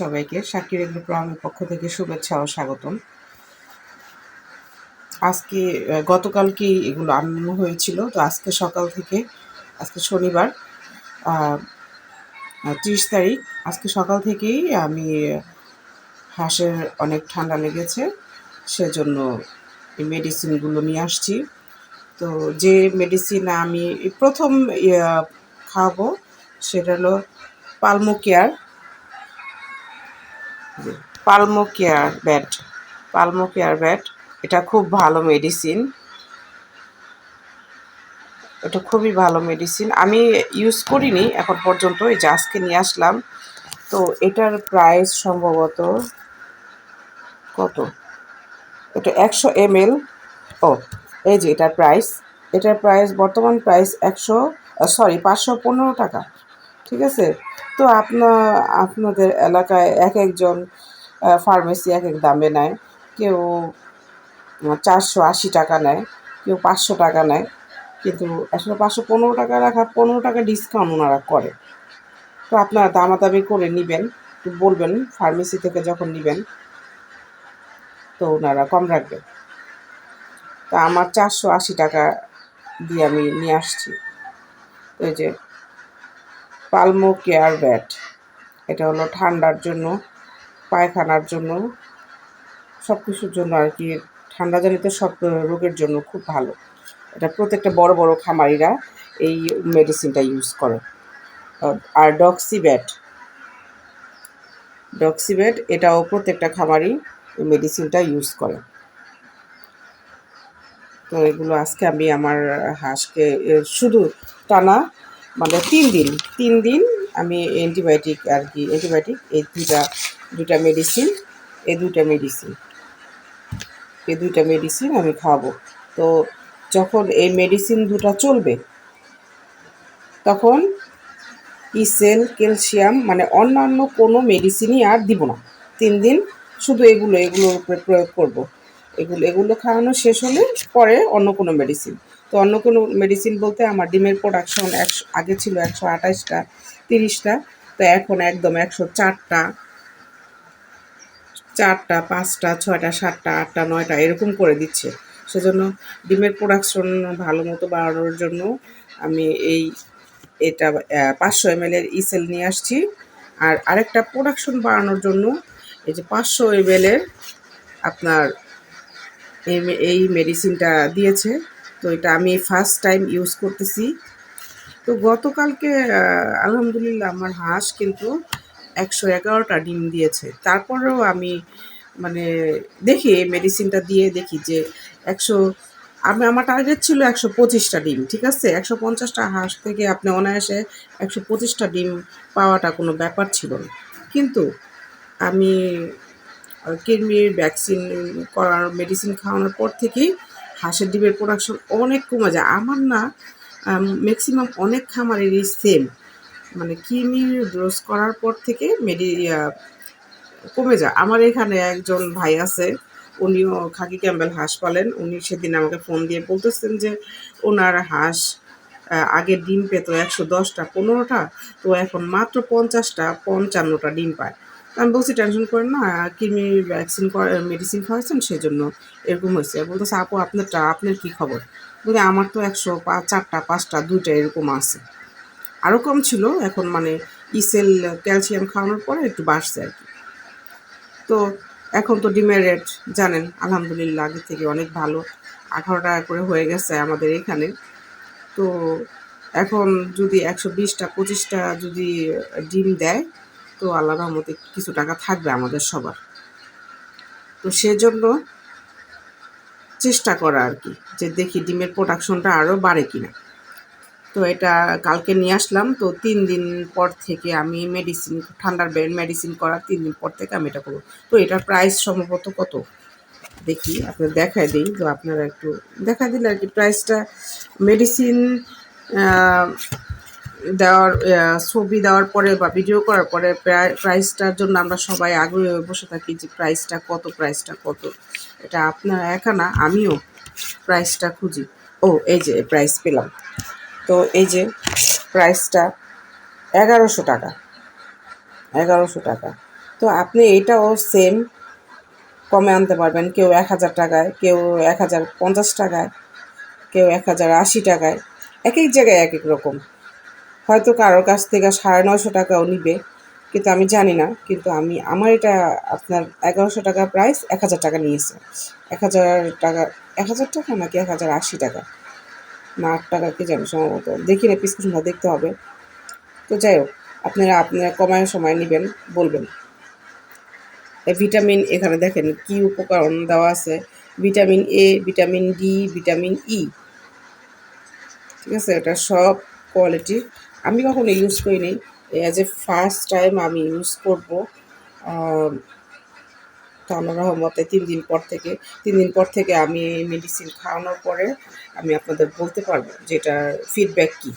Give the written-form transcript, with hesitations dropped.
সবাইকে শাকির এগ্রো ফার্মের পক্ষ থেকে শুভেচ্ছা ও স্বাগতম। আজকে গতকালকেই এগুলো আনানো হয়েছিল, তো আজকে সকাল থেকে, আজকে শনিবার 30 তারিখ, আজকে সকাল থেকেই আমি হাঁসের অনেক ঠান্ডা লেগেছে, সেজন্য এই মেডিসিনগুলো নিয়ে আসছি। তো যে মেডিসিন আমি প্রথম খাওয়াবো সেটা হলো পালমোকেয়ার ব্যাট। এটা খুব ভালো মেডিসিন, এটা খুবই ভালো মেডিসিন। আমি ইউজ করিনি এখন পর্যন্ত, এই যে আজকে নিয়ে আসলাম। তো এটার প্রাইস সম্ভবত কত, এটা 100 ml। ও, এই যে এটার প্রাইস বর্তমান প্রাইস 515 টাকা, ঠিক আছে। তো আপনাদের এলাকায় এক একজন ফার্মেসি এক এক দামে নেয়, কেউ 480 টাকা নেয়, কেউ 500 টাকা নেয়, কিন্তু আসলে 515 টাকা রাখা 15 টাকা ডিসকাউন্ট ওনারা করে। তো আপনারা দামাদামি করে নেবেন, একটু বলবেন ফার্মেসি থেকে যখন নেবেন, তো ওনারা কম রাখবেন। তা আমার 480 টাকা দিয়ে আমি নিয়ে আসছি। তো এই যে পালমোকেয়ার ব্যাট, এটা হলো ঠান্ডার জন্য, পায়খানার জন্য, সব কিছুর জন্য আর কি, ঠান্ডাজনিত সব রোগের জন্য খুব ভালো। এটা প্রত্যেকটা বড় বড় খামারিরা এই মেডিসিনটা ইউজ করে। আর ডক্সিব্যাট এটাও প্রত্যেকটা খামারি এই মেডিসিনটা ইউজ করে। তো এগুলো আজকে আমি আমার হাঁসকে শুধু টানা মানে 3 দিন আমি অ্যান্টিবায়োটিক এই দুইটা মেডিসিন আমি খাওয়াবো। তো যখন এই মেডিসিন দুটো চলবে, তখন ইসেল, ক্যালসিয়াম মানে অন্যান্য কোনো মেডিসিনই আর দিব না। 3 দিন শুধু এগুলোর উপরে প্রয়োগ করব। এগুলো খাওয়ানো শেষ হলে পরে অন্য কোনো মেডিসিন। তো অন্য কোনো মেডিসিন বলতে আমার ডিমের প্রোডাকশন আগে ছিল 128টা 30টা, তো এখন একদম 104টা 4টা 5টা 6টা 7টা 8টা 9টা এরকম করে দিচ্ছে। সেজন্য ডিমের প্রোডাকশন ভালো মতো বাড়ানোর জন্য আমি এটা 500 ml ইসেল নিয়ে আসছি। আর আরেকটা প্রোডাকশন বাড়ানোর জন্য এই যে 500 ml আপনার এই মেডিসিনটা দিয়েছে। তো এটা আমি ফার্স্ট টাইম ইউজ করতেছি। তো গতকালকে আলহামদুলিল্লাহ আমার হাঁস কিন্তু 111টা ডিম দিয়েছে। তারপরেও আমি মানে দেখি এই মেডিসিনটা দিয়ে দেখি যে আমার টার্গেট ছিল 125টা ডিম, ঠিক আছে। 150টা হাঁস থেকে আপনি অনায়াসে 125টা ডিম পাওয়াটা কোনো ব্যাপার ছিল না। কিন্তু আমি কৃমির ভ্যাকসিন করার মেডিসিন খাওয়ানোর পর থেকেই হাঁসের ডিমের প্রোডাকশন অনেক কমে যায়। আমার না ম্যাক্সিমাম অনেক খামারেরই সেম, মানে কৃমির ডোজ করার পর থেকে কমে যায়। আমার এখানে একজন ভাই আছে, উনিও খাকি ক্যাম্বেল হাঁস পালেন। উনি সেদিন আমাকে ফোন দিয়ে বলতেছেন যে ওনার হাঁস আগে ডিম পেত 110টা 15টা, তো এখন মাত্র 50টা 55টা ডিম পায়। আমি বলছি টেনশন করেন না, কৃমি ভ্যাকসিন মেডিসিন খাওয়াইছেন সেজন্য এরকম হয়েছে। বলতেছে আপু আপনার কী খবর? বলে আমার তো 4টা 5টা 2টা এরকম আছে, আরও কম ছিল, এখন মানে ইসেল ক্যালসিয়াম খাওয়ানোর পরে একটু বাড়ছে আর কি। তো এখন তো ডিমের রেট জানেন আলহামদুলিল্লাহ আগে থেকে অনেক ভালো, 18 টাকা করে হয়ে গেছে আমাদের এখানে। তো এখন যদি 120টা 25টা যদি ডিম দেয়, তো আল্লাহর রহমতে কিছু টাকা থাকবে আমাদের সবার। তো সেজন্য চেষ্টা করা আর কি, যে দেখি ডিমের প্রোডাকশনটা আরও বাড়ে কিনা। তো এটা কালকে নিয়ে আসলাম। তো 3 দিন পর থেকে আমি ঠান্ডার মেডিসিন করার 3 দিন পর থেকে আমি এটা করবো। তো এটার প্রাইস সম্ভবত কত দেখি, আপনার দেখায় দিই। তো আপনারা একটু দেখা দিলে আর কি প্রাইসটা, মেডিসিন দেওয়ার ছবি দেওয়ার পরে বা ভিডিও করার পরে প্রাইসটার জন্য আমরা সবাই আগ্রহী হয়ে বসে থাকি যে প্রাইসটা কত। এটা আপনার একা না, আমিও প্রাইসটা খুঁজি। ও, এই যে প্রাইস পেলাম। তো এই যে প্রাইসটা 1100 টাকা। তো তো আপনি এটাও সেম কমে আনতে পারবেন, কেউ 1000 টাকায়, কেউ 1050 টাকায়, কেউ 1080 টাকায়, এক এক জায়গায় এক এক রকম। হয়তো কারোর কাছ থেকে 950 টাকাও নিবে, কিন্তু আমি জানি না। কিন্তু আমার এটা আপনার 1100 টাকা প্রাইস, 1000 টাকা নিয়েছে। 1000 টাকা, 1000 টাকা নাকি 1080 টাকা না 8 টাকা কি জানি, সম্ভবত দেখি না, প্রেসক্রিপশনটা দেখতে হবে। তো যাই হোক, আপনারা কমায় সময় নেবেন বলবেন। ভিটামিন এখানে দেখেন কি উপকরণ দেওয়া আছে: vitamin A, vitamin D, vitamin E. ঠিক আছে, এটা সব কোয়ালিটি। আমি কখনো ইউজ করিনি, অ্যাজ এ ফার্স্ট টাইম আমি ইউজ করবো। তো আল্লাহর রহমতে 3 দিন পর থেকে আমি মেডিসিন খাওয়ানোর পরে আমি আপনাদের বলতে পারবো যে এটার ফিডব্যাক কী।